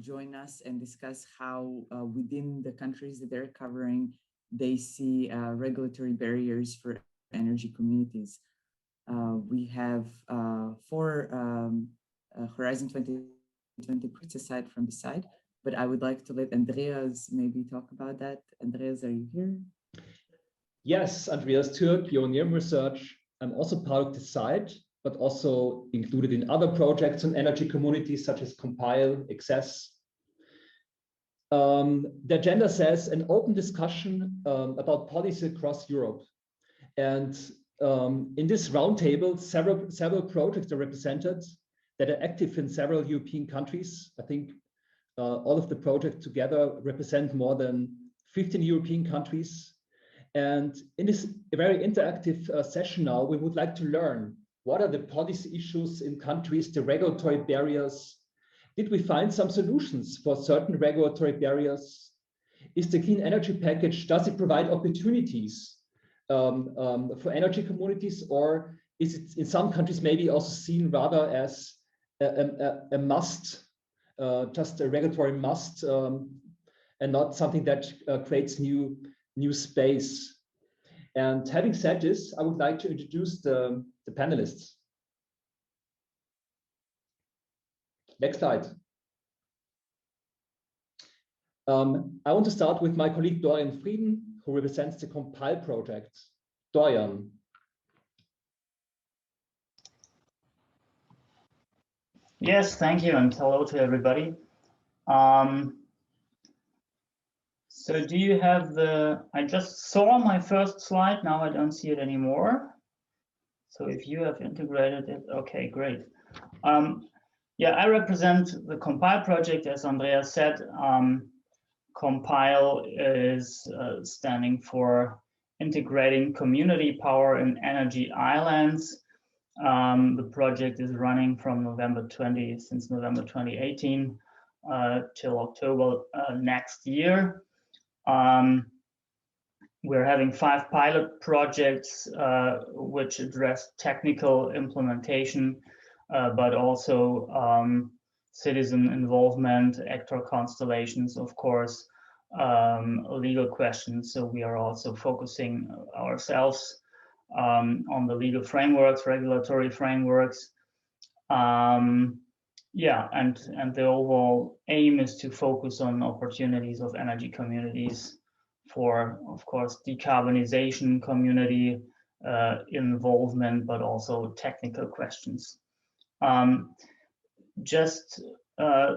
join us and discuss how within the countries that they're covering, they see regulatory barriers for energy communities. We have 4 Horizon 2020 projects aside from the side, but I would like to let Andreas maybe talk about that. Andreas, are you here? Yes, Andreas, Tuerk, Joanneum research. I'm also part of the site, but also included in other projects on energy communities such as Compile, Access. The agenda says an open discussion about policy across Europe. And in this roundtable, several projects are represented that are active in several European countries. I think all of the projects together represent more than 15 European countries. And in this very interactive session now, we would like to learn what are the policy issues in countries, the regulatory barriers. Did we find some solutions for certain regulatory barriers? Is the clean energy package, does it provide opportunities for energy communities, or is it in some countries maybe also seen rather as a must, just a regulatory must, and not something that creates new space? And having said this, I would like to introduce the panelists. Next slide. I want to start with my colleague Dorian Frieden, who represents the Compile project. Dorian. Yes, thank you, and hello to everybody. So do you have I just saw my first slide, now I don't see it anymore. So if you have integrated it, okay, great. Yeah, I represent the Compile project, as Andreas said. Compile is standing for Integrating Community Power in Energy Islands. The project is running from since November 2018 till October next year. We're having 5 pilot projects which address technical implementation, but also citizen involvement, actor constellations, of course, legal questions. So we are also focusing ourselves on the legal frameworks, regulatory frameworks. Yeah, and the overall aim is to focus on opportunities of energy communities for, of course, decarbonization, community involvement, but also technical questions. Just a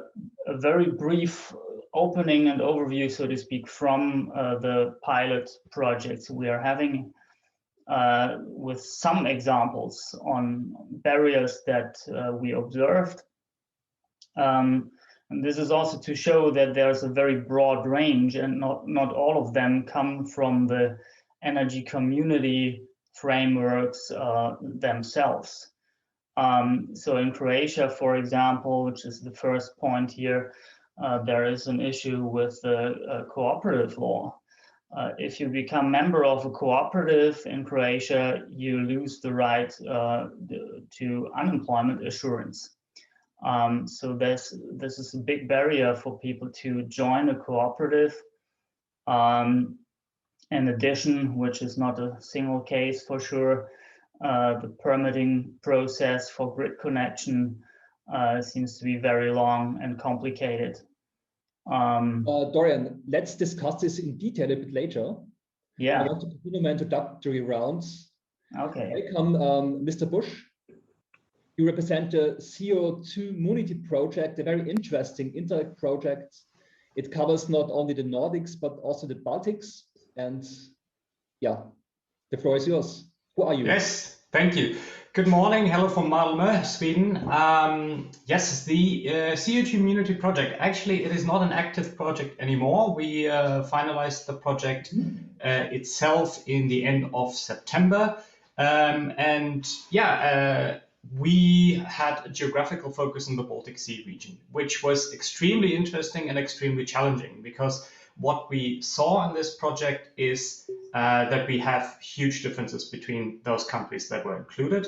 very brief opening and overview, so to speak, from the pilot projects we are having, with some examples on barriers that we observed. And this is also to show that there's a very broad range, and not all of them come from the energy community frameworks themselves. So in Croatia, for example, which is the first point here, there is an issue with the cooperative law. If you become member of a cooperative in Croatia, you lose the right to unemployment assurance. So this is a big barrier for people to join a cooperative. In addition, which is not a single case for sure, the permitting process for grid connection seems to be very long and complicated. Dorian, let's discuss this in detail a bit later. Yeah. I want to continue my introductory rounds. Okay. Welcome, Mr. Busch. You represent the CO2 Immunity project, a very interesting Interreg project. It covers not only the Nordics, but also the Baltics. And yeah, the floor is yours. Who are you? Yes, thank you. Good morning. Hello from Malmö, Sweden. Yes, the CO2 Immunity project, actually, it is not an active project anymore. We finalized the project itself in the end of September. And yeah, we had a geographical focus in the Baltic Sea region, which was extremely interesting and extremely challenging, because what we saw in this project is that we have huge differences between those countries that were included.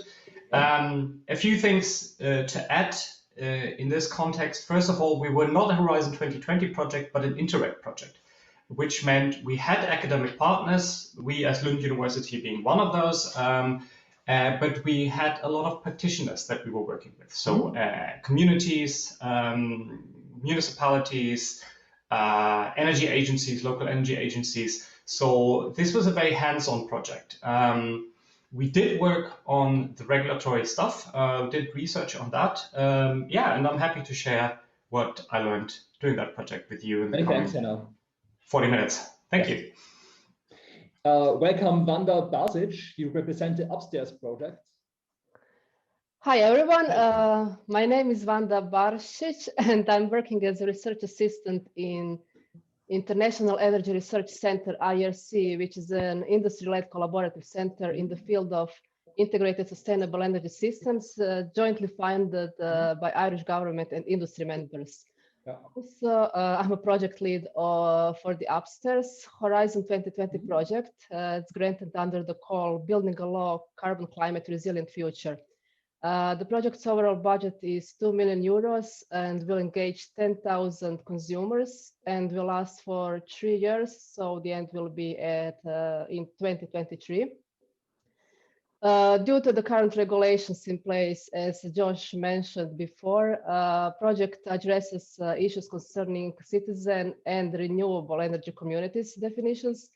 A few things to add. in this context, first of all, we were not a Horizon 2020 project, but an Interact project, which meant we had academic partners, we as Lund University being one of those, but we had a lot of practitioners that we were working with. So communities, municipalities, energy agencies, local energy agencies. So this was a very hands-on project. We did work on the regulatory stuff, did research on that. Yeah, and I'm happy to share what I learned doing that project with you in the coming 40 minutes. Thank you. Welcome, Vanda Barsic. You represent the Upstairs project. Hi, everyone. My name is Vanda Barsic, and I'm working as a research assistant in International Energy Research Center, IERC, which is an industry-led collaborative center in the field of integrated sustainable energy systems, jointly funded by Irish government and industry members. Yeah. Also, I'm a project lead for the Upstairs Horizon 2020 project. It's granted under the call Building a Low Carbon Climate Resilient Future. The project's overall budget is 2 million euros and will engage 10,000 consumers and will last for 3 years. So the end will be in 2023. Due to the current regulations in place, as Josh mentioned before, project addresses issues concerning citizen and renewable energy communities definitions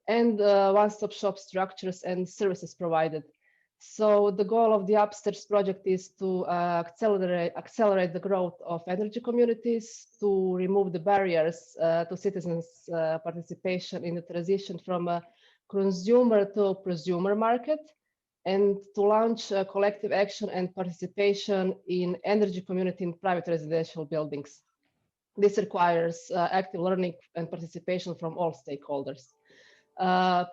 and one-stop shop structures and services provided. So the goal of the Upstairs project is to accelerate the growth of energy communities, to remove the barriers to citizens' participation in the transition from a consumer to prosumer market, and to launch collective action and participation in energy community in private residential buildings. This requires active learning and participation from all stakeholders.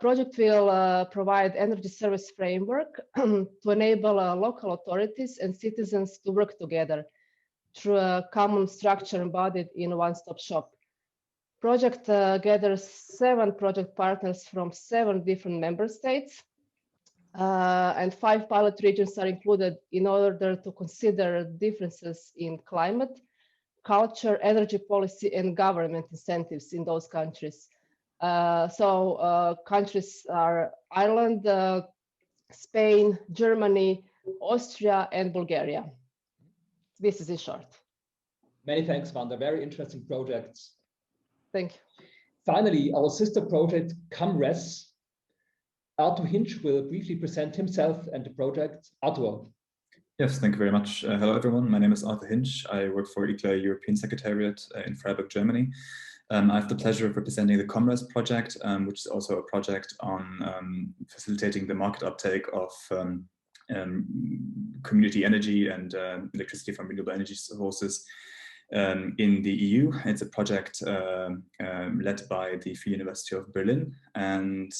Project will provide energy service framework to enable local authorities and citizens to work together through a common structure embodied in a one-stop shop. Project gathers 7 project partners from 7 different member states, and 5 pilot regions are included in order to consider differences in climate, culture, energy policy, and government incentives in those countries. Countries are Ireland, Spain, Germany, Austria, and Bulgaria. This is in short. Many thanks, Vanda. Very interesting projects. Thank you. Finally, our sister project, COMRES. Arthur Hinsch will briefly present himself and the project. Arthur. Yes, thank you very much. Hello, everyone. My name is Arthur Hinsch. I work for ICLEI European Secretariat in Freiburg, Germany. I have the pleasure of representing the COMRES project, which is also a project on facilitating the market uptake of community energy and electricity from renewable energy sources in the EU. It's a project led by the Free University of Berlin, and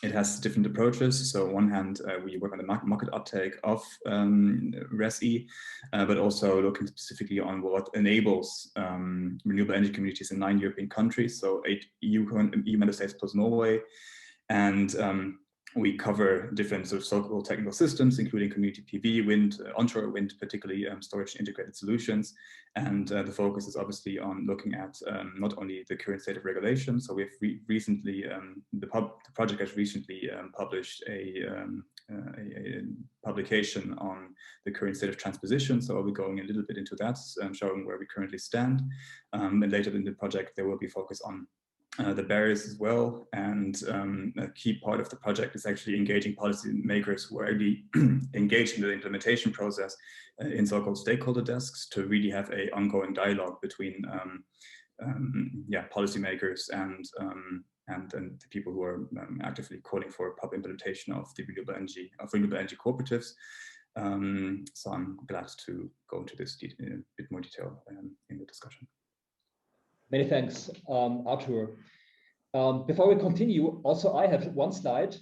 it has different approaches. So on one hand, we work on the market uptake of RES-E, but also looking specifically on what enables renewable energy communities in 9 European countries, so 8 EU member states plus Norway. And we cover different sort of so-called technical systems, including community PV, wind, onshore wind, particularly storage integrated solutions. And the focus is obviously on looking at not only the current state of regulation. So we've recently, the project has recently published a publication on the current state of transposition. So I'll be going a little bit into that, showing where we currently stand. And later in the project, there will be focus on the barriers as well, and a key part of the project is actually engaging policymakers who are already engaged in the implementation process in so-called stakeholder desks to really have an ongoing dialogue between policymakers and the people who are actively calling for proper implementation of the renewable energy cooperatives. So I'm glad to go into this in a bit more detail in the discussion. Many thanks, Arthur. Before we continue, also I have one slide.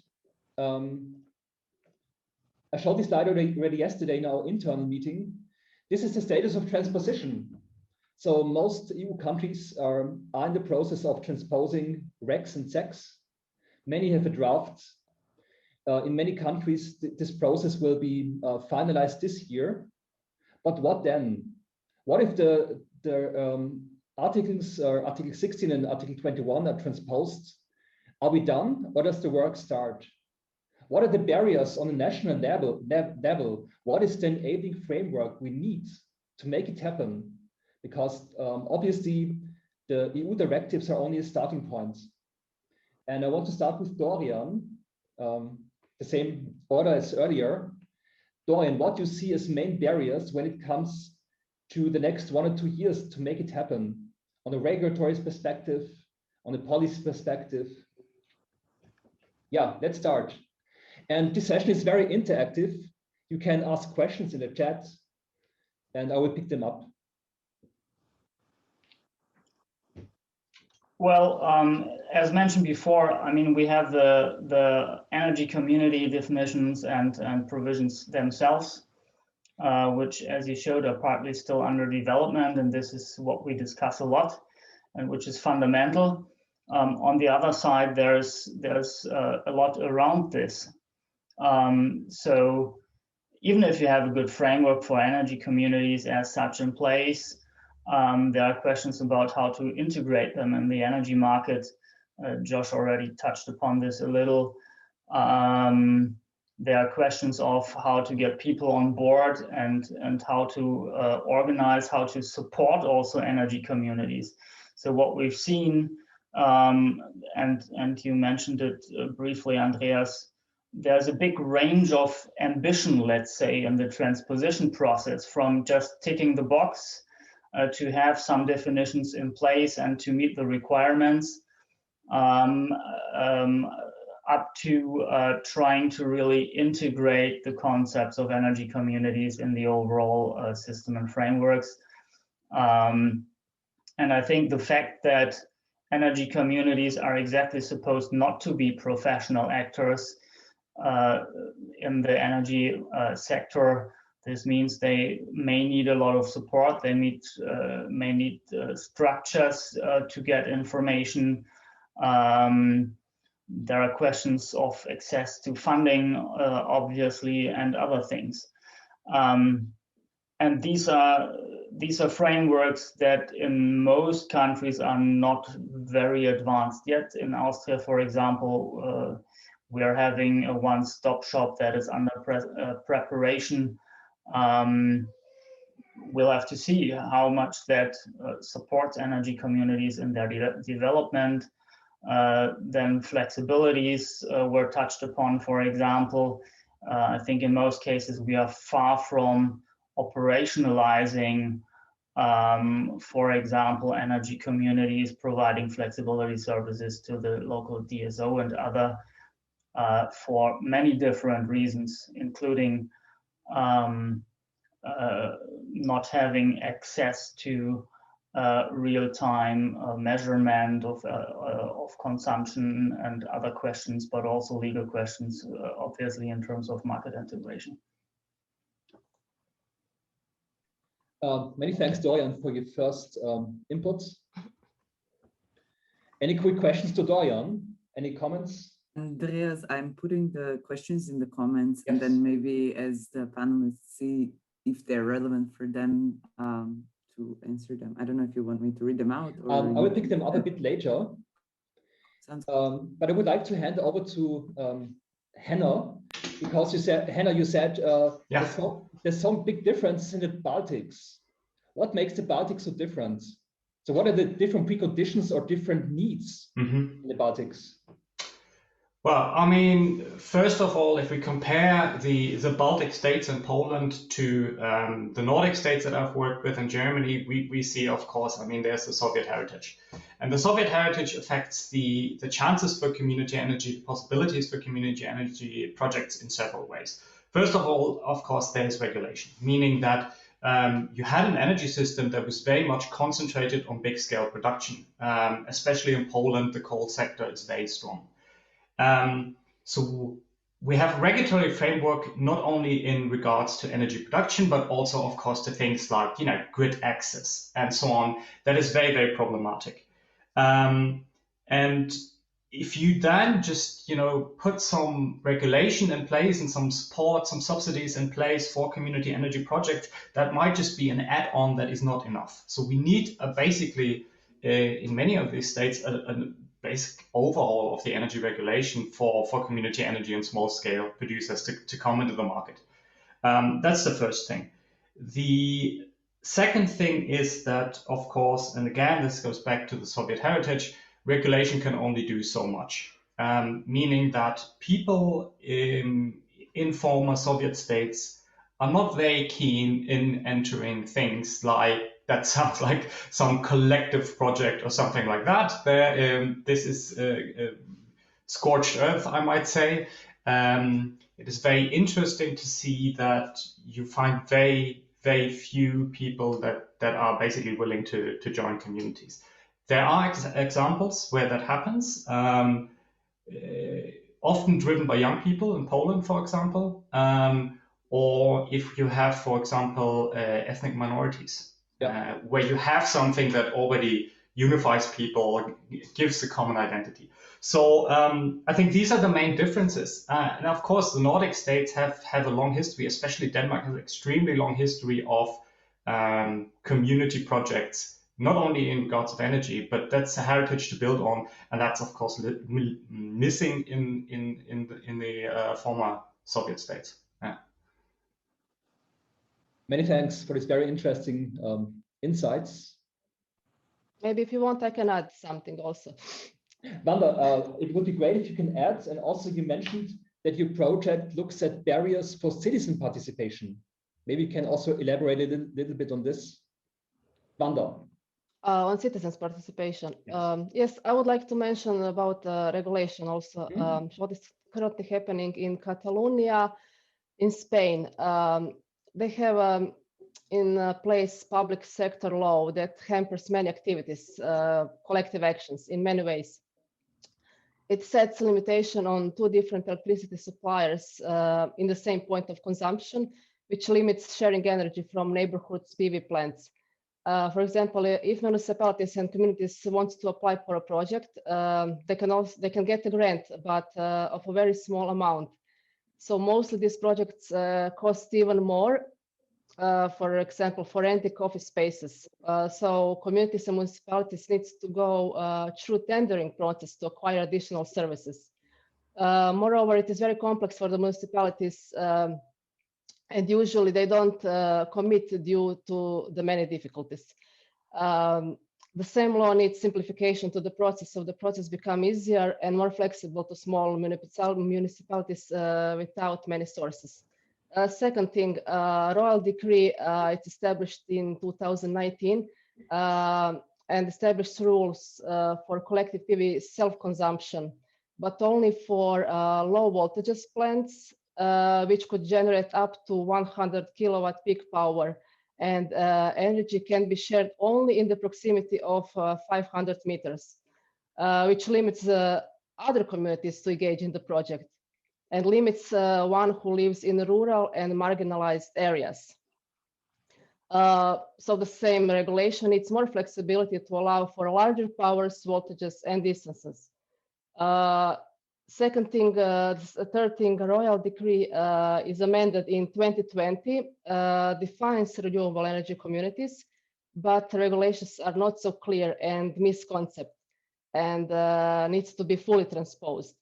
I showed this slide already yesterday in our internal meeting. This is the status of transposition. So most EU countries are in the process of transposing RECs and SECs. Many have a draft. In many countries, this process will be finalized this year. But what then? What if the articles, Article 16 and Article 21 are transposed? Are we done, or does the work start? What are the barriers on a national level? What is the enabling framework we need to make it happen? Because obviously the EU directives are only a starting point. And I want to start with Dorian, the same order as earlier. Dorian, what do you see as main barriers when it comes to the next 1 or 2 years to make it happen on a regulatory perspective, on a policy perspective? Yeah, let's start. And this session is very interactive. You can ask questions in the chat and I will pick them up. Well, as mentioned before, I mean, we have the energy community definitions and provisions themselves, which, as you showed, are partly still under development, and this is what we discuss a lot, and which is fundamental. On the other side, there's a lot around this. So even if you have a good framework for energy communities as such in place, there are questions about how to integrate them in the energy market. Josh already touched upon this a little. There are questions of how to get people on board and how to organize, how to support also energy communities. So what we've seen, and you mentioned it briefly, Andreas, there's a big range of ambition, let's say, in the transposition process, from just ticking the box to have some definitions in place and to meet the requirements, up to trying to really integrate the concepts of energy communities in the overall system and frameworks. And I think the fact that energy communities are exactly supposed not to be professional actors in the energy sector, this means they may need a lot of support. They may need structures to get information. There are questions of access to funding, obviously, and other things. And these are frameworks that in most countries are not very advanced yet. In Austria, for example, we are having a one-stop shop that is under preparation. We'll have to see how much that supports energy communities in their development. Then flexibilities were touched upon, for example. I think in most cases we are far from operationalizing, for example, energy communities providing flexibility services to the local DSO and other for many different reasons, including not having access to real-time measurement of consumption and other questions, but also legal questions, obviously, in terms of market integration. Many thanks, Dorian, for your first inputs. Any quick questions to Dorian? Any comments? Andreas, I'm putting the questions in the comments, yes. And then maybe as the panelists see if they're relevant for them to answer them. I don't know if you want me to read them out. Or I will pick them up a bit later. Sounds but I would like to hand over to Henner, because you said, Henner, there's some big differences in the Baltics. What makes the Baltics so different? So what are the different preconditions or different needs in the Baltics? Well, I mean, first of all, if we compare the Baltic states and Poland to the Nordic states that I've worked with in Germany, we see, of course, I mean, there's the Soviet heritage. And the Soviet heritage affects the chances for community energy, possibilities for community energy projects in several ways. First of all, of course, there's regulation, meaning that you had an energy system that was very much concentrated on big scale production. Especially in Poland, the coal sector is very strong. So we have a regulatory framework not only in regards to energy production, but also, of course, to things like, you know, grid access and so on. That is very, very problematic. And if you then just, you know, put some regulation in place and some support, some subsidies in place for community energy projects, that might just be an add-on that is not enough. So we need basically, in many of these states, a basic overhaul of the energy regulation for community energy and small-scale producers to come into the market. That's the first thing. The second thing is that, of course, and again, this goes back to the Soviet heritage, regulation can only do so much, meaning that people in former Soviet states are not very keen in entering things like, that sounds like some collective project or something like that. This is scorched earth, I might say. It is very interesting to see that you find very, very few people that are basically willing to join communities. There are examples where that happens, often driven by young people in Poland, for example, or if you have, for example, ethnic minorities, where you have something that already unifies people, gives a common identity. So I think these are the main differences. And of course, the Nordic states have a long history, especially Denmark has an extremely long history of community projects, not only in regards of energy, but that's a heritage to build on. And that's, of course, missing in the former Soviet states. Yeah. Many thanks for this very interesting insights. Maybe if you want, I can add something also. Vanda, it would be great if you can add, and also you mentioned that your project looks at barriers for citizen participation. Maybe you can also elaborate a little bit on this. Vanda. On citizens' participation. Yes, I would like to mention about regulation also. What is currently happening in Catalonia, in Spain. They have in place public sector law that hampers many activities, collective actions in many ways. It sets a limitation on 2 different electricity suppliers in the same point of consumption, which limits sharing energy from neighborhoods' PV plants. For example, if municipalities and communities want to apply for a project, they can get a grant, but of a very small amount. So mostly these projects cost even more. For example, for renting office spaces. So communities and municipalities need to go through tendering process to acquire additional services. Moreover, it is very complex for the municipalities and usually they don't commit due to the many difficulties. The same law needs simplification to the process, so the process become easier and more flexible to small municipalities without many sources. Second thing, Royal Decree, it's established in 2019 and established rules for collective PV self-consumption, but only for low voltages plants, which could generate up to 100 kilowatt peak power, and energy can be shared only in the proximity of 500 meters, which limits other communities to engage in the project and limits one who lives in rural and marginalized areas. So the same regulation needs more flexibility to allow for larger powers, voltages, and distances. Second thing, third thing, Royal Decree is amended in 2020, defines renewable energy communities, but regulations are not so clear and misconcept and needs to be fully transposed.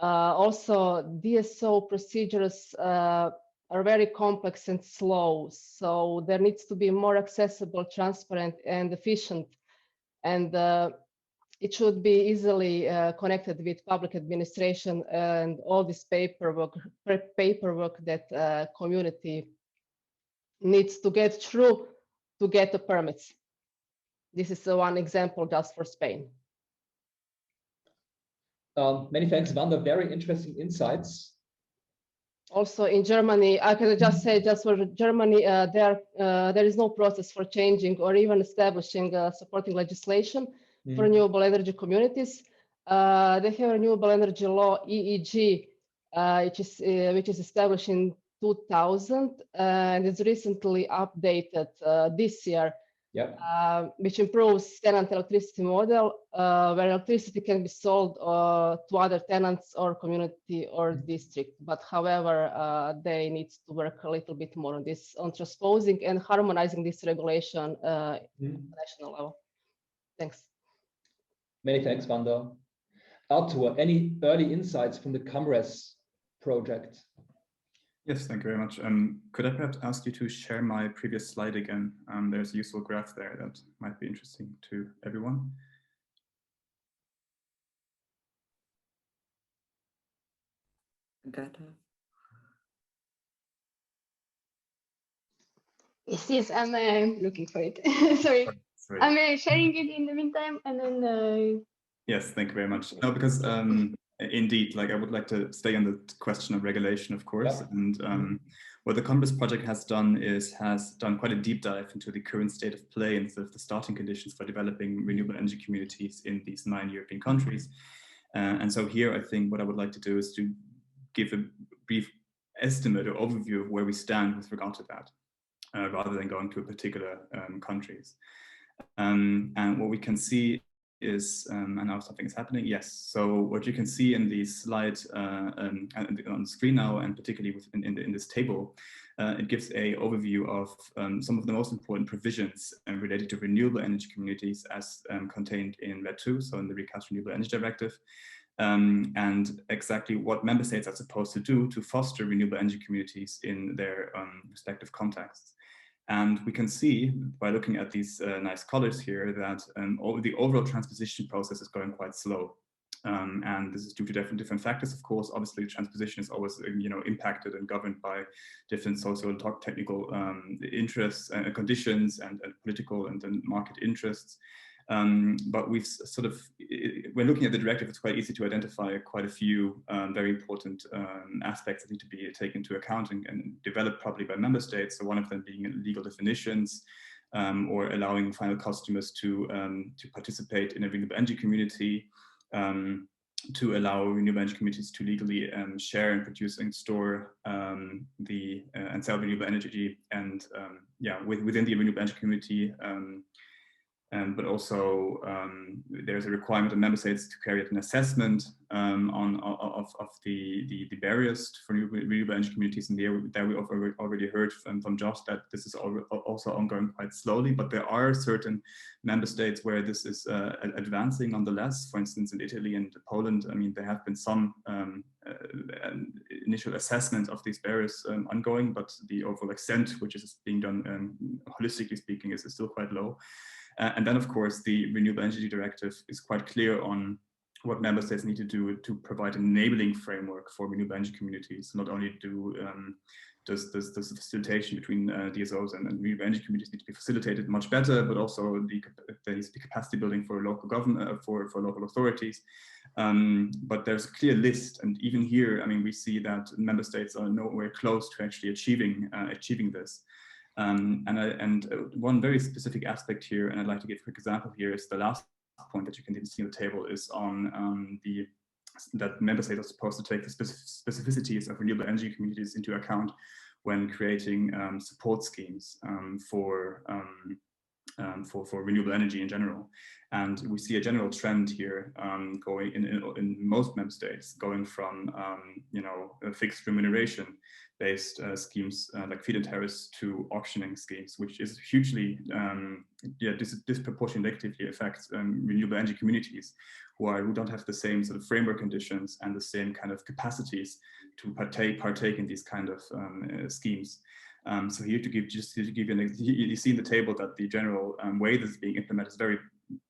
Also, DSO procedures are very complex and slow, so there needs to be more accessible, transparent, and efficient, and it should be easily connected with public administration and all this paperwork that community needs to get through to get the permits. This is one example just for Spain. Many thanks, Vanda. Very interesting insights. Also in Germany, I can just say, just for Germany, there is no process for changing or even establishing supporting legislation for renewable energy communities. They have renewable energy law, EEG, which is established in 2000 and is recently updated this year. which improves tenant electricity model, where electricity can be sold to other tenants or community or district. But however, they need to work a little bit more on this, on transposing and harmonizing this regulation at national level. Thanks. Many thanks, Vanda. Artur, any early insights from the COMRES project? Yes, thank you very much. Could I perhaps ask you to share my previous slide again? There's a useful graph there that might be interesting to everyone. Yes, I'm looking for it. Sorry. I'm sharing it in the meantime, and then. Yes, thank you very much. No, because indeed, like I would like to stay on the question of regulation, of course. And what the COMRES project has done is has done quite a deep dive into the current state of play and sort of the starting conditions for developing renewable energy communities in these 9 European countries. And so here, I think what I would like to do is to give a brief estimate or overview of where we stand with regard to that, rather than going to particular countries. And what we can see is, and now something is happening. Yes, so what you can see in the slide on the screen now, and particularly in this table, it gives a overview of some of the most important provisions related to renewable energy communities as contained in RED II, so in the Recast Renewable Energy Directive, and exactly what member states are supposed to do to foster renewable energy communities in their respective contexts. And we can see by looking at these nice colors here that the overall transposition process is going quite slow. And this is due to different factors, of course. Obviously, transposition is always impacted and governed by different social and technical interests and conditions and political and market interests. But we've sort of, when looking at the directive, it's quite easy to identify quite a few very important aspects that need to be taken into account and developed properly by member states. So one of them being legal definitions, or allowing final customers to participate in a renewable energy community, to allow renewable energy communities to legally share and produce and store and sell renewable energy, and within the renewable energy community. But also there's a requirement of member states to carry out an assessment of the barriers for renewable energy communities. And there we already heard from Josh that this is also ongoing quite slowly, but there are certain member states where this is advancing nonetheless. For instance, in Italy and Poland, I mean, there have been some initial assessment of these barriers ongoing, but the overall extent which is being done, holistically speaking, is still quite low. And then, of course, the Renewable Energy Directive is quite clear on what member states need to do to provide an enabling framework for renewable energy communities. Not only does the facilitation between DSOs and renewable energy communities need to be facilitated much better, but also there needs to be capacity building for local government, for local authorities. But there's a clear list, and even here, I mean, we see that member states are nowhere close to actually achieving this. And one very specific aspect here, and I'd like to give a quick example here, is the last point that you can see on the table is on that member states are supposed to take the specificities of renewable energy communities into account when creating support schemes for renewable energy in general. And we see a general trend here going in most member states, going from a fixed remuneration based schemes like feed-in tariffs to auctioning schemes, which is hugely disproportionately negatively affects renewable energy communities who don't have the same sort of framework conditions and the same kind of capacities to partake in these kind of schemes. So here to give you an example, you see in the table that the general way this is being implemented is very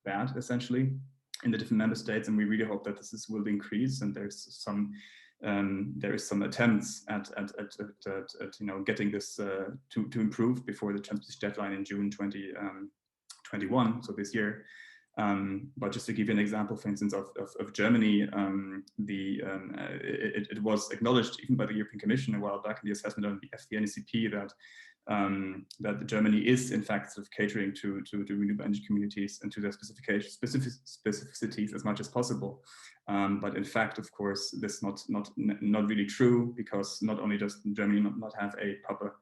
bad, essentially, in the different member states, and we really hope that this will increase. And there is some attempts at getting this to improve before the transposition deadline in June 2021, so this year. But just to give you an example, for instance, of Germany, it was acknowledged even by the European Commission a while back in the assessment of the NECP that Germany is in fact sort of catering to renewable energy communities and to their specificities as much as possible. But in fact, of course, this is not really true, because not only does Germany not have a proper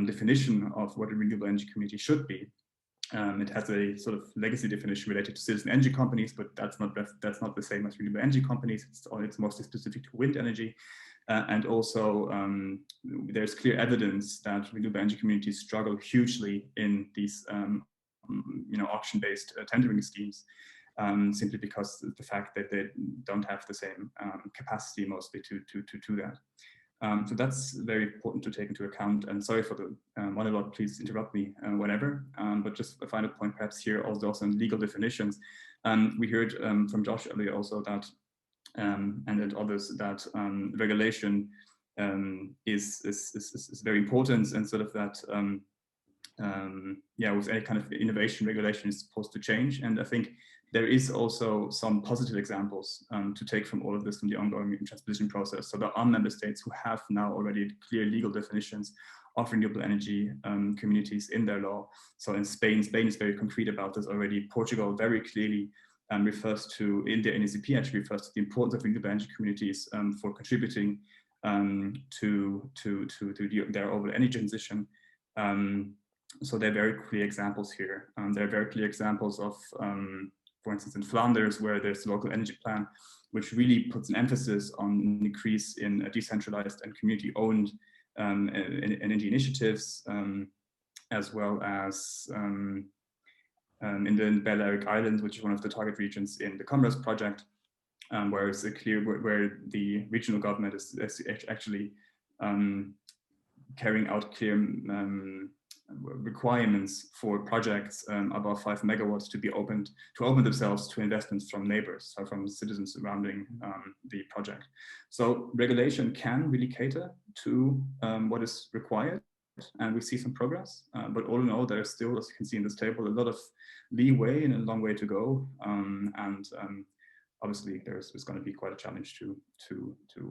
definition of what a renewable energy community should be, It has a sort of legacy definition related to citizen energy companies, but that's not the same as renewable energy companies. It's mostly specific to wind energy. And also, there's clear evidence that renewable energy communities struggle hugely in these auction-based tendering schemes, simply because of the fact that they don't have the same capacity mostly to do that. So that's very important to take into account. And sorry for the monologue, please interrupt me whenever. But just a final point perhaps here also on legal definitions. We heard from Josh earlier also that, and others, that regulation is very important, and sort of that, with any kind of innovation, regulation is supposed to change. And I think there is also some positive examples to take from all of this, from the ongoing transposition process. So there are member states who have now already clear legal definitions of renewable energy communities in their law. So in Spain is very concrete about this already. Portugal very clearly refers to, in their NECP actually refers to the importance of renewable energy communities for contributing to their overall energy transition. So there are very clear examples here. There are very clear examples of, for instance, in Flanders, where there's a local energy plan, which really puts an emphasis on an increase in decentralized and community-owned energy initiatives, as well as in the Balearic Islands, which is one of the target regions in the Commerce project, where it's where the regional government is actually carrying out clear requirements for projects above 5 megawatts to open themselves to investments from neighbors, so from citizens surrounding the project. So regulation can really cater to what is required, and we see some progress. But all in all, there's still, as you can see in this table, a lot of leeway and a long way to go. Obviously, there's going to be quite a challenge to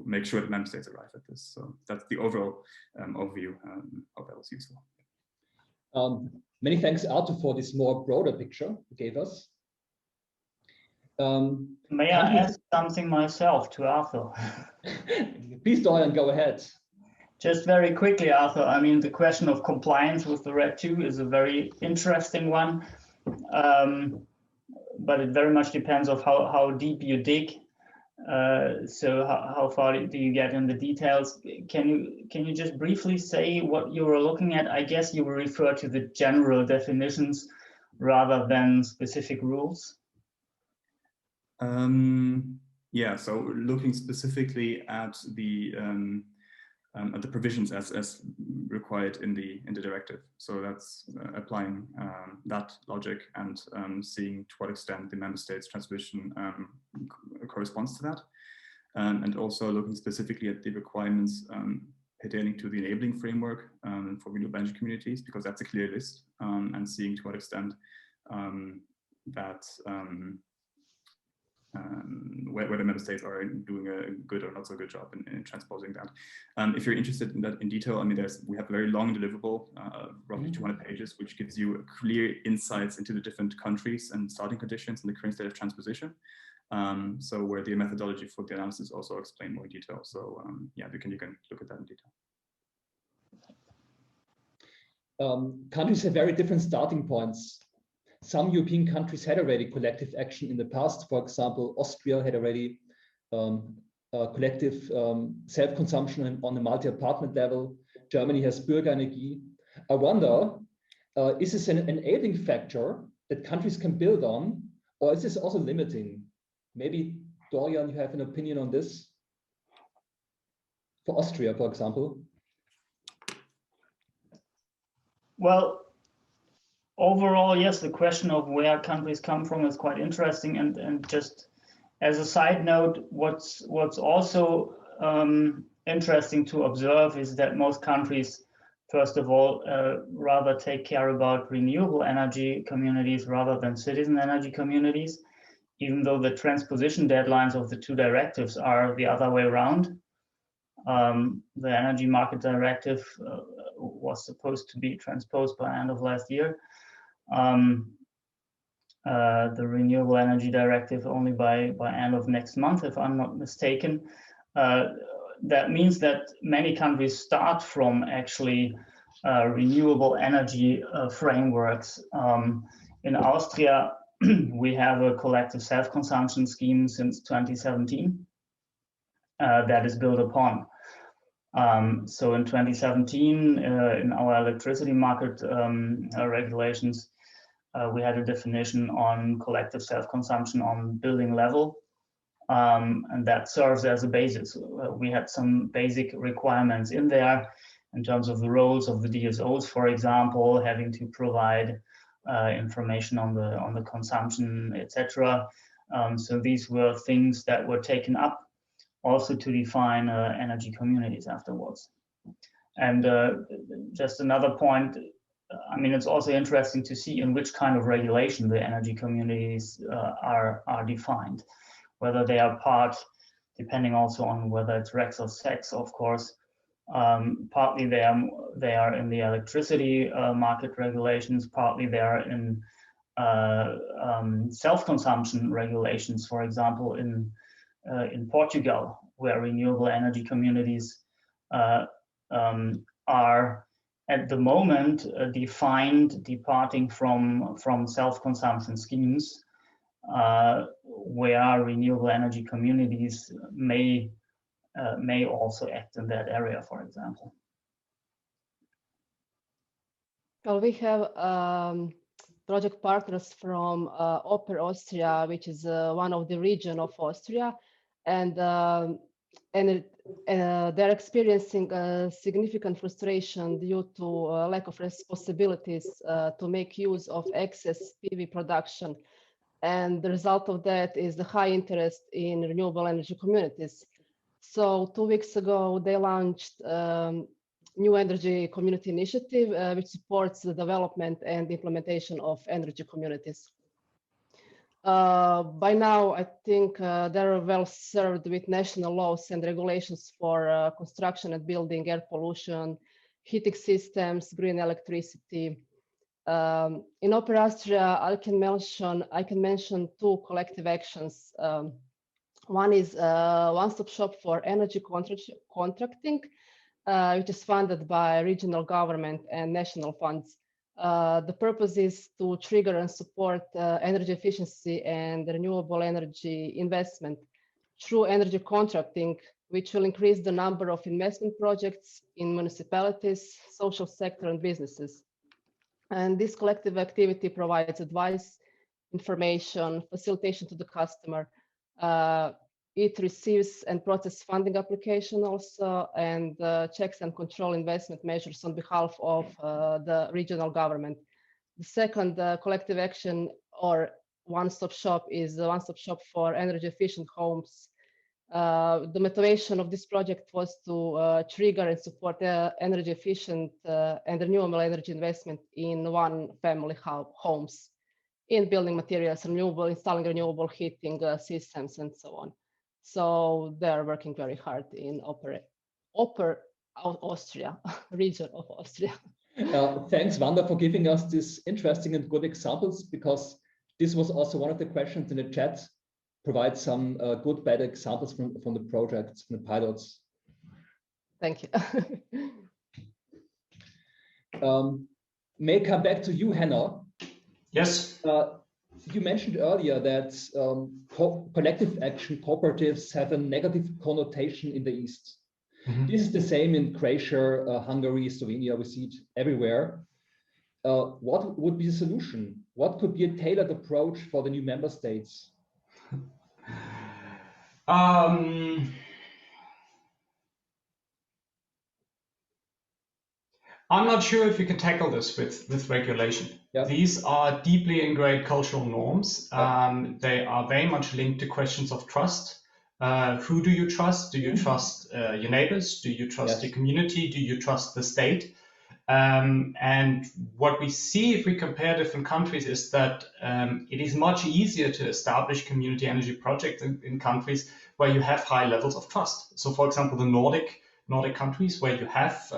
make sure that member states arrive at this. So that's the overall overview. Hope that was useful. Many thanks, Arthur, for this more broader picture you gave us. May I ask something myself to Arthur? Please, Dorian, go ahead. Just very quickly, Arthur, I mean, the question of compliance with the RED II is a very interesting one, but it very much depends on how deep you dig. So how far do you get in the details? Can you just briefly say what you were looking at? I guess you will refer to the general definitions rather than specific rules. Yeah, so looking specifically at the provisions as required in the directive. So that's applying that logic and seeing to what extent the member states' transposition corresponds to that, and also looking specifically at the requirements pertaining to the enabling framework for renewable energy communities, because that's a clear list, and seeing to what extent that whether member states are doing a good or not so good job in transposing that. If you're interested in that in detail, I mean, we have a very long deliverable, roughly 200 pages, which gives you clear insights into the different countries and starting conditions in the current state of transposition. So where the methodology for the analysis also explain more in detail. So yeah, you can look at that in detail. Countries have very different starting points. Some European countries had already collective action in the past. For example, Austria had already collective self-consumption on a multi-apartment level. Germany has Bürgerenergie. I wonder, is this an enabling factor that countries can build on, or is this also limiting? Maybe, Dorian, you have an opinion on this? For Austria, for example. Well, overall, yes, the question of where countries come from is quite interesting. And just as a side note, what's also interesting to observe is that most countries, first of all, rather take care about renewable energy communities rather than citizen energy communities, even though the transposition deadlines of the two directives are the other way around. The Energy Market Directive was supposed to be transposed by end of last year. The Renewable Energy Directive only by end of next month, if I'm not mistaken. That means that many countries start from actually renewable energy frameworks. In Austria, we have a collective self-consumption scheme since 2017 that is built upon. So in 2017, in our electricity market regulations, we had a definition on collective self-consumption on building level, and that serves as a basis. We had some basic requirements in there in terms of the roles of the DSOs, for example, having to provide information on the consumption, etc. So these were things that were taken up also to define energy communities afterwards. And just another point, I mean, it's also interesting to see in which kind of regulation the energy communities are defined, whether they are part, depending also on whether it's rex or sex, of course. Partly they are in the electricity market regulations, partly they are in self-consumption regulations, for example, in Portugal, where renewable energy communities are at the moment defined departing from self-consumption schemes, where renewable energy communities may also act in that area, for example. Well, we have project partners from Oper Austria, which is one of the region of Austria, and they're experiencing significant frustration due to lack of responsibilities to make use of excess PV production. And the result of that is the high interest in renewable energy communities. So 2 weeks ago, they launched New Energy Community Initiative, which supports the development and implementation of energy communities. By now, I think they're well served with national laws and regulations for construction and building, air pollution, heating systems, green electricity. In Oper Austria, I can mention 2 collective actions. One is one-stop shop for energy contracting, which is funded by regional government and national funds. The purpose is to trigger and support energy efficiency and renewable energy investment through energy contracting, which will increase the number of investment projects in municipalities, social sector, and businesses. And this collective activity provides advice, information, facilitation to the customer. It receives and processes funding application also, and checks and control investment measures on behalf of the regional government. The second collective action or one-stop shop is the one-stop shop for energy efficient homes. The motivation of this project was to trigger and support energy efficient and renewable energy investment in one-family homes, in building materials, installing renewable heating systems, and so on. So they're working very hard in Oper Austria, region of Austria. Thanks, Vanda, for giving us these interesting and good examples, because this was also one of the questions in the chat. Provide some good, bad examples from the projects, from the pilots. Thank you. May I come back to you, Henner? Yes. You mentioned earlier that collective action cooperatives have a negative connotation in the East. Mm-hmm. This is the same in Croatia, Hungary, Slovenia. We see it everywhere. What would be the solution? What could be a tailored approach for the new member states? I'm not sure if you can tackle this with regulation. Yep. These are deeply ingrained cultural norms. Yep. They are very much linked to questions of trust. Who do you trust? Do you trust your neighbors? Do you trust your community? Do you trust the state? And what we see if we compare different countries is that it is much easier to establish community energy projects in countries where you have high levels of trust. So, for example, the Nordic countries where you have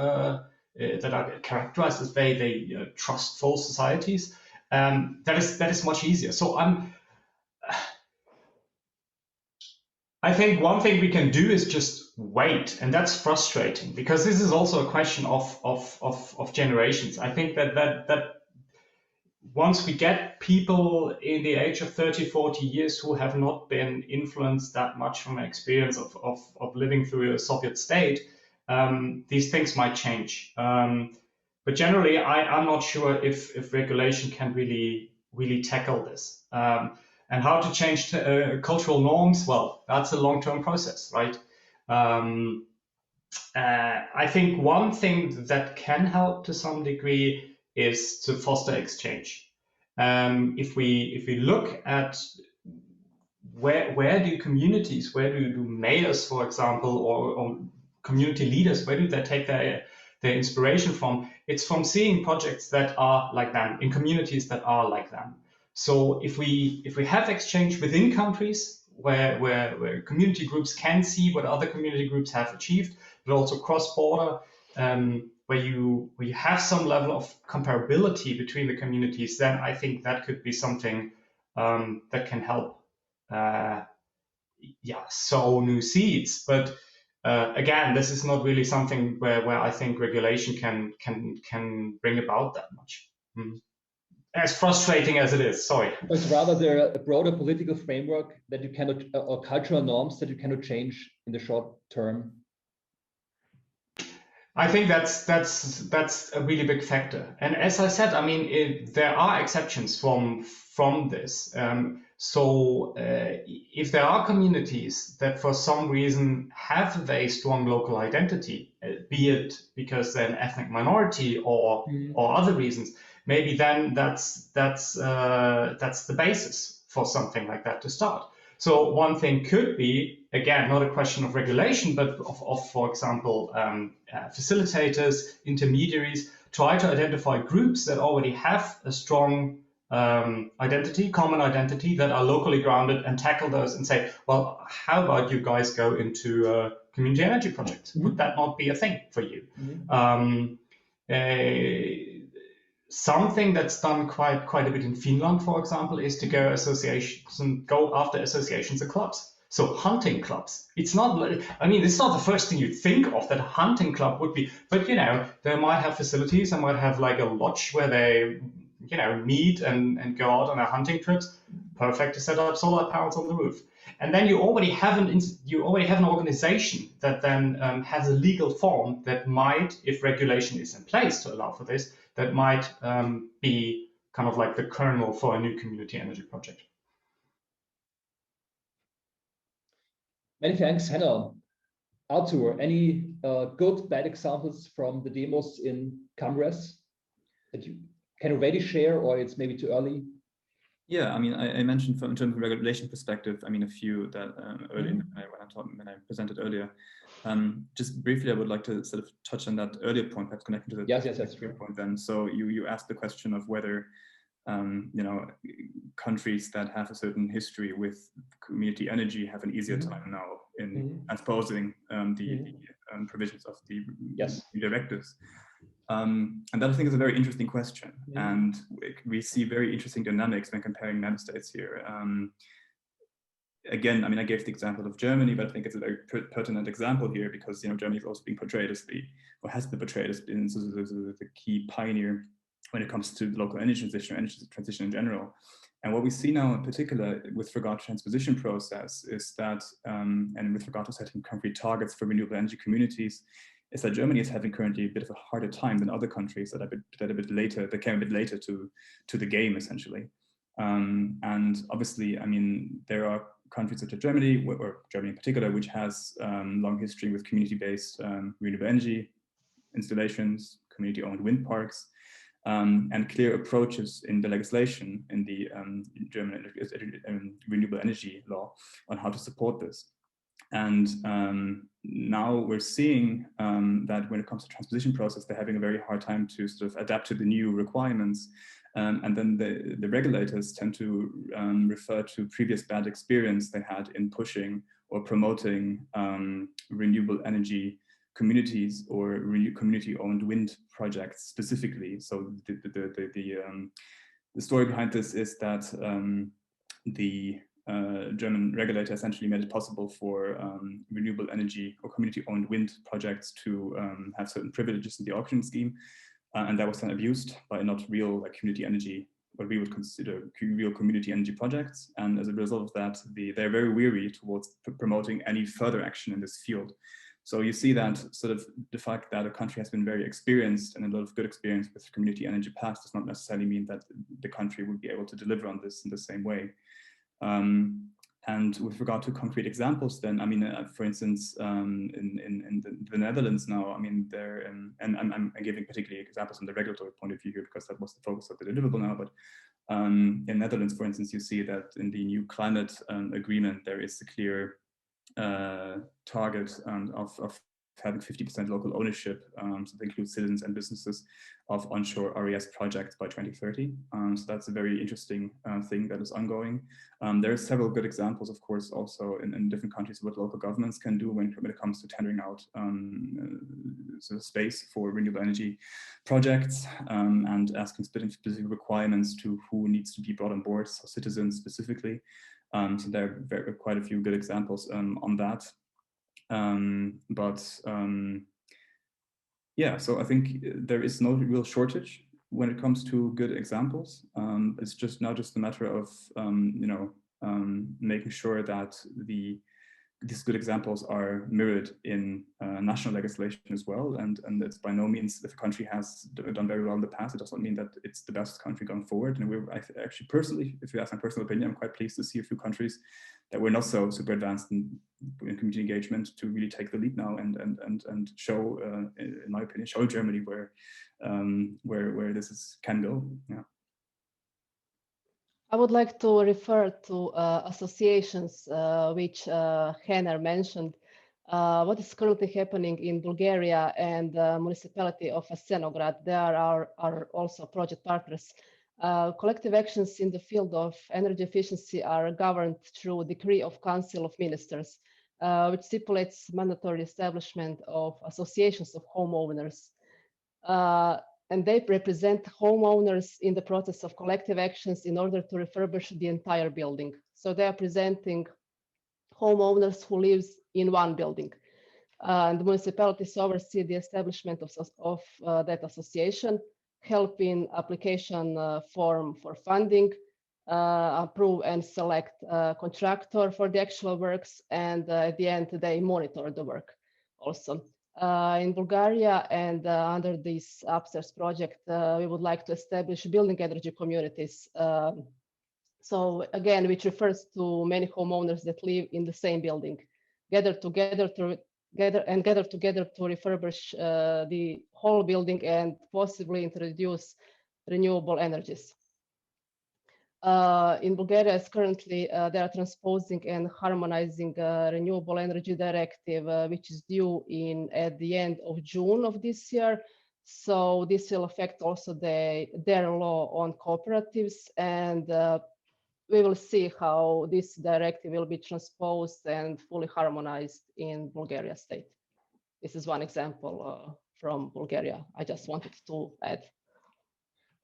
that are characterized as very trustful societies, that is much easier. So I think one thing we can do is just wait, and that's frustrating because this is also a question of generations. I think that once we get people in the age of 30, 40 years who have not been influenced that much from an experience of living through a Soviet state, these things might change. But generally, I'm not sure if regulation can really tackle this. And how to change cultural norms, well, that's a long-term process, right? I think one thing that can help to some degree is to foster exchange. If we look at where do communities, where do mayors, for example, or community leaders, where do they take their inspiration from? It's from seeing projects that are like them, in communities that are like them. So if we have exchange within countries where community groups can see what other community groups have achieved, but also cross-border, where you have some level of comparability between the communities, then I think that could be something that can help sow new seeds. But again, this is not really something where I think regulation can bring about that much. As frustrating as it is, sorry. It's rather there a broader political framework that you cannot, or cultural norms that you cannot change in the short term. I think that's a really big factor. And as I said, I mean, there are exceptions from this. So if there are communities that for some reason have a very strong local identity, be it because they're an ethnic minority or other reasons, maybe then that's the basis for something like that to start. So one thing could be, again, not a question of regulation, but of for example, facilitators, intermediaries, try to identify groups that already have a strong identity, common identity, that are locally grounded, and tackle those and say, well, how about you guys go into community energy projects? Would that not be a thing for you? Something that's done quite a bit in Finland, for example, is to go after associations and clubs. So hunting clubs. It's not, I mean, it's not the first thing you'd think of that a hunting club would be, but you know, they might have facilities, they might have like a lodge where they, you know, meet and go out on their hunting trips. Perfect to set up solar panels on the roof. And then you already have an organization that then has a legal form that might, if regulation is in place to allow for this, that might be kind of like the kernel for a new community energy project. Many thanks, Henner. Arthur, any good, bad examples from the demos in Congress that you can already share, or it's maybe too early? Yeah, I mean, I mentioned in terms of regulation perspective, I mean, a few that earlier when I presented earlier. Just briefly, I would like to sort of touch on that earlier point, perhaps connecting to the yes, point then. So you asked the question of whether you know, countries that have a certain history with community energy have an easier time now in transposing the provisions of the directives. And that I think is a very interesting question. And we see very interesting dynamics when comparing member states here. Again, I mean, I gave the example of Germany, but I think it's a very pertinent example here because, you know, Germany is also being portrayed as has been portrayed as being the key pioneer when it comes to local energy transition in general. And what we see now in particular with regard to transposition process is that, and with regard to setting concrete targets for renewable energy communities, is that Germany is having currently a bit of a harder time than other countries that came a bit later to the game, essentially. And obviously, I mean, there are countries such as Germany, or Germany in particular, which has long history with community-based renewable energy installations, community-owned wind parks, and clear approaches in the legislation in the German renewable energy law on how to support this. And now we're seeing that when it comes to transposition process, they're having a very hard time to sort of adapt to the new requirements. And then the regulators tend to refer to previous bad experience they had in pushing or promoting renewable energy communities or community-owned wind projects specifically. So the story behind this is that the German regulator essentially made it possible for renewable energy or community-owned wind projects to have certain privileges in the auction scheme, and that was then abused by not real community energy, what we would consider real community energy projects. And as a result of that, they're very weary towards promoting any further action in this field. So you see that sort of the fact that a country has been very experienced and a lot of good experience with community energy past does not necessarily mean that the country would be able to deliver on this in the same way. And with regard to concrete examples, then, I mean, for instance, in the Netherlands now, I mean, and I'm giving particularly examples from the regulatory point of view here because that was the focus of the deliverable now, but in Netherlands, for instance, you see that in the new climate agreement, there is a clear target of having 50% local ownership, so that includes citizens and businesses, of onshore RES projects by 2030. So that's a very interesting thing that is ongoing. There are several good examples, of course, also in different countries what local governments can do when it comes to tendering out sort of space for renewable energy projects and asking specific requirements to who needs to be brought on board, so citizens specifically. So there are quite a few good examples on that. Yeah, so I think there is no real shortage when it comes to good examples. It's just now just a matter of making sure that these good examples are mirrored in national legislation as well. And it's by no means, if a country has done very well in the past, it doesn't mean that it's the best country going forward. And I actually personally, if you ask my personal opinion, I'm quite pleased to see a few countries that were not so super advanced in community engagement to really take the lead now and show, in my opinion, show Germany where this can go. Yeah. I would like to refer to associations which Henner mentioned. What is currently happening in Bulgaria and the municipality of Asenograd, they are also project partners. Collective actions in the field of energy efficiency are governed through decree of Council of Ministers, which stipulates mandatory establishment of associations of homeowners. And they represent homeowners in the process of collective actions in order to refurbish the entire building. So they are presenting homeowners who live in one building. And the municipalities oversee the establishment of that association, help in application form for funding, approve and select a contractor for the actual works, and at the end they monitor the work also. In Bulgaria and under this upstairs project, we would like to establish building energy communities. So again, which refers to many homeowners that live in the same building, gather together to refurbish the whole building and possibly introduce renewable energies. In Bulgaria, currently they are transposing and harmonizing renewable energy directive, which is due at the end of June of this year. So this will affect also their law on cooperatives, and we will see how this directive will be transposed and fully harmonized in Bulgaria state. This is one example from Bulgaria. I just wanted to add.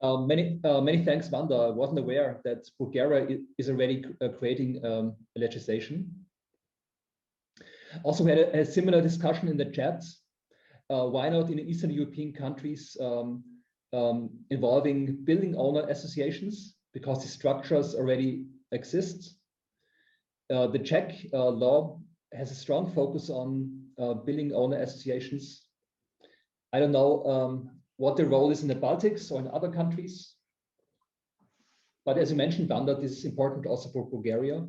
Many thanks, Vanda. I wasn't aware that Bulgaria is already creating legislation. Also, we had a similar discussion in the chat. Why not in Eastern European countries involving building owner associations, because the structures already exist. The Czech law has a strong focus on building owner associations. I don't know what the role is in the Baltics or in other countries. But as you mentioned, Vanda, this is important also for Bulgaria.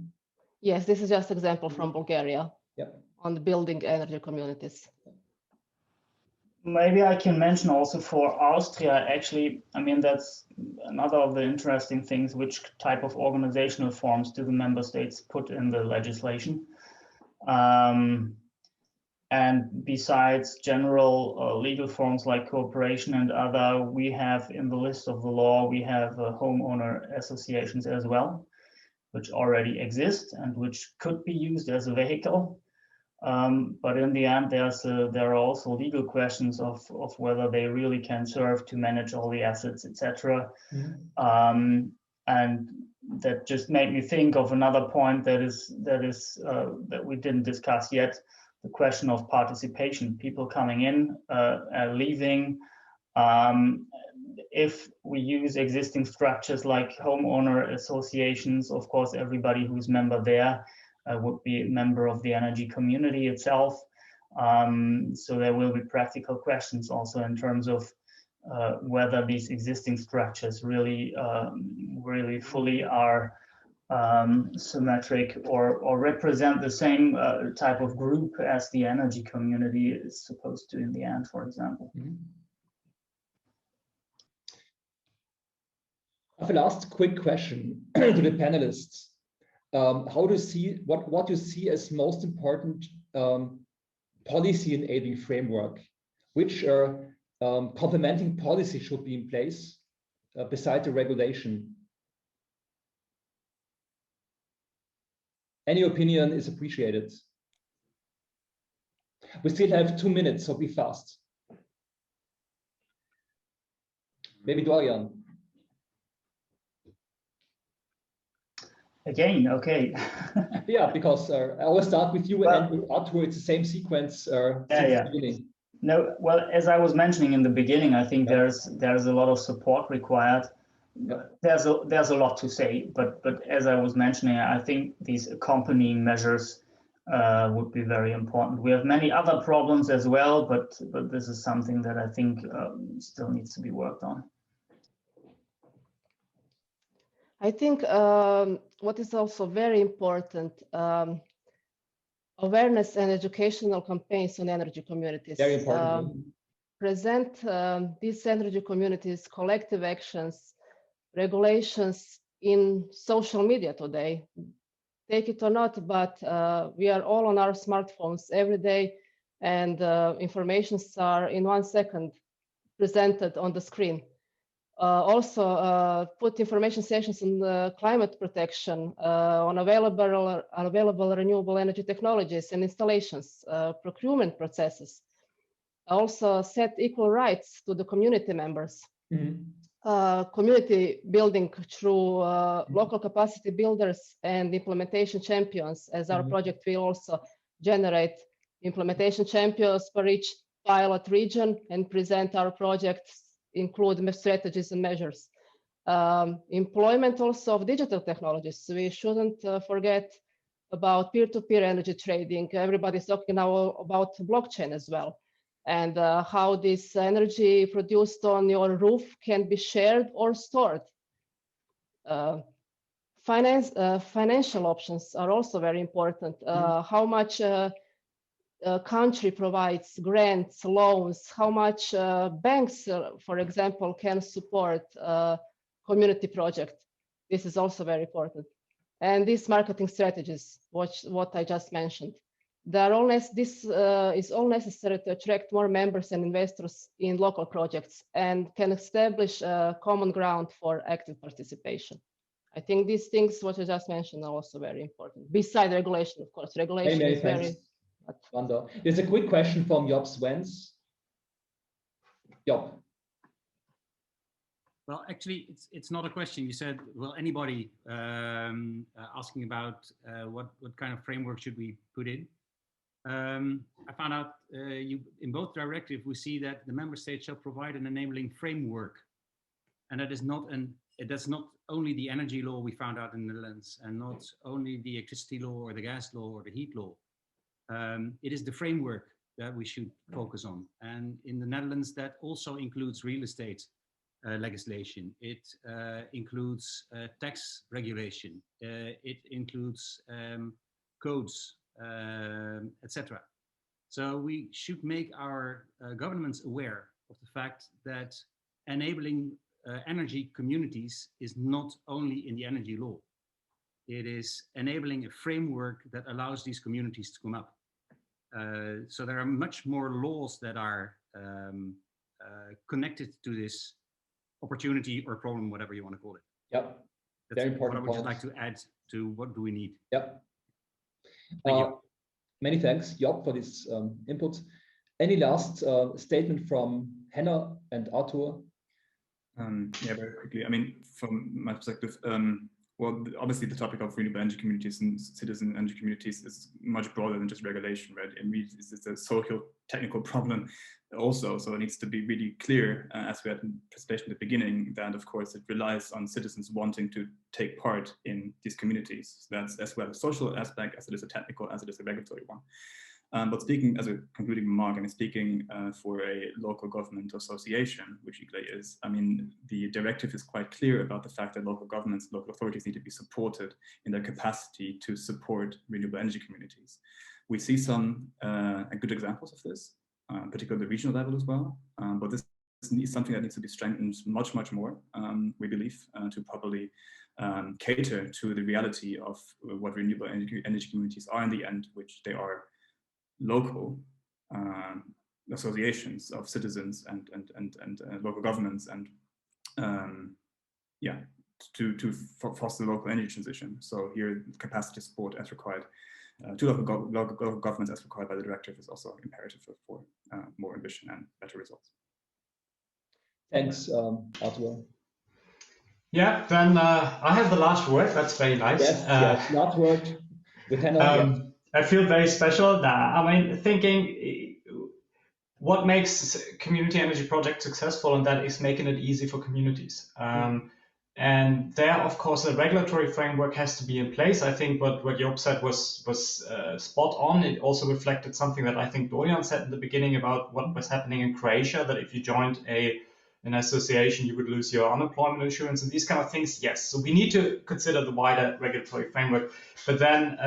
Yes, this is just an example from Bulgaria on the building energy communities. Maybe I can mention also for Austria, actually, I mean, that's another of the interesting things, which type of organizational forms do the member states put in the legislation? And besides general legal forms like cooperation and other, we have in the list of the law, we have homeowner associations as well, which already exist and which could be used as a vehicle. But in the end, there are also legal questions of whether they really can serve to manage all the assets, etc. And that just made me think of another point that we didn't discuss yet: the question of participation, people coming in, leaving. If we use existing structures like homeowner associations, of course, everybody who's member there would be a member of the energy community itself. So there will be practical questions also in terms of whether these existing structures really fully are symmetric or represent the same type of group as the energy community is supposed to in the end, for example. Mm-hmm. I have a last quick question to the panelists. How do you see what you see as most important policy enabling framework? Which complementing policy should be in place beside the regulation? Any opinion is appreciated. We still have 2 minutes, so be fast. Maybe Dorian. Again, okay. Yeah, because I always start with you and with Arthur. It's the same sequence since the beginning. No, well, as I was mentioning in the beginning, I think there's a lot of support required. There's a lot to say, but as I was mentioning, I think these accompanying measures would be very important. We have many other problems as well, but this is something that I think still needs to be worked on. I think what is also very important, awareness and educational campaigns on energy communities. Very important. Present these energy communities, collective actions, regulations in social media today. Take it or not, but we are all on our smartphones every day, and informations are in 1 second presented on the screen. Also, put information sessions on climate protection, on available renewable energy technologies and installations, procurement processes. Also, set equal rights to the community members. Mm-hmm. Community building through local capacity builders and implementation champions, as our project will also generate implementation champions for each pilot region and present our projects, include strategies and measures. Employment also of digital technologies. We shouldn't forget about peer-to-peer energy trading. Everybody's talking now about blockchain as well, and how this energy produced on your roof can be shared or stored. Financial options are also very important. How much country provides grants, loans, how much banks, for example, can support community project. This is also very important. And these marketing strategies, what I just mentioned, this is all necessary to attract more members and investors in local projects and can establish a common ground for active participation. I think these things, what I just mentioned, are also very important. Besides regulation, of course, regulation is very. Vanda. There's a quick question from Job Swens. Job. Well, actually, it's not a question. You said, well, anybody asking about what kind of framework should we put in. I found out in both directives, we see that the member states shall provide an enabling framework. And that's not only the energy law we found out in the Netherlands, and not only the electricity law or the gas law or the heat law. It is the framework that we should focus on. And in the Netherlands, that also includes real estate legislation. It includes tax regulation. It includes codes, etc. So we should make our governments aware of the fact that enabling energy communities is not only in the energy law. It is enabling a framework that allows these communities to come up. So there are much more laws that are connected to this opportunity or problem, whatever you want to call it. Yep. That's very important. What I would just like to add to what do we need. Yep. Thank you. Many thanks, Job, for this input. Any last statement from Henner and Arthur? Yeah, very quickly. I mean, from my perspective, well, obviously the topic of renewable energy communities and citizen energy communities is much broader than just regulation, right? It's a social technical problem also, so it needs to be really clear, as we had in the presentation at the beginning, that of course it relies on citizens wanting to take part in these communities. So that's as well a social aspect as it is a technical, as it is a regulatory one. But speaking as a concluding remark, I mean, speaking for a local government association, which ICLEI is, I mean, the directive is quite clear about the fact that local governments, local authorities need to be supported in their capacity to support renewable energy communities. We see some good examples of this, particularly at the regional level as well, but this is something that needs to be strengthened much, much more, we believe, to properly cater to the reality of what renewable energy communities are in the end, which they are local associations of citizens and local governments, and yeah, to foster local energy transition. So here, capacity support as required to local governments as required by the directive is also imperative for more ambition and better results. Thanks, Arthur. Yeah, then I have the last word. That's very nice. Yes, last word with Henner. I feel very special. I mean, thinking what makes community energy projects successful, and that is making it easy for communities. And there, of course, the regulatory framework has to be in place. I think what Job said was spot on. It also reflected something that I think Dorian said in the beginning about what was happening in Croatia, that if you joined an association, you would lose your unemployment insurance and these kind of things. Yes, so we need to consider the wider regulatory framework, but then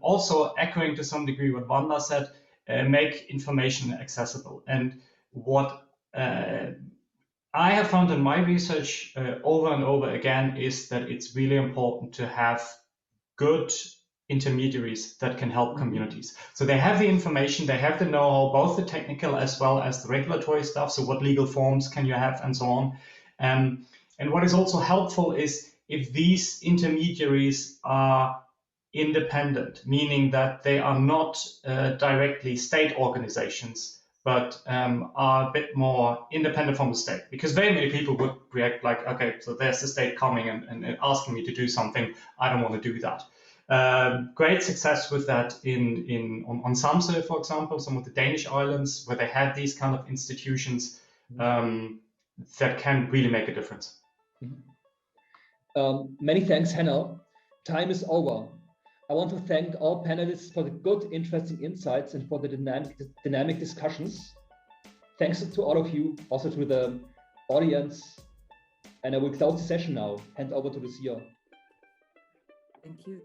also echoing to some degree what Vanda said, make information accessible. And what I have found in my research over and over again is that it's really important to have good intermediaries that can help communities. So they have the information, they have the know-how, both the technical as well as the regulatory stuff. So what legal forms can you have and so on. And what is also helpful is if these intermediaries are independent, meaning that they are not directly state organizations, but are a bit more independent from the state. Because very many people would react like, okay, so there's the state coming and asking me to do something, I don't want to do that. Great success with that on Samsø, for example, some of the Danish islands where they have these kind of institutions that can really make a difference. Many thanks, Henner. Time is over. I want to thank all panelists for the good, interesting insights and for the dynamic discussions. Thanks to all of you, also to the audience. And I will close the session now. Hand over to Lucia. Thank you.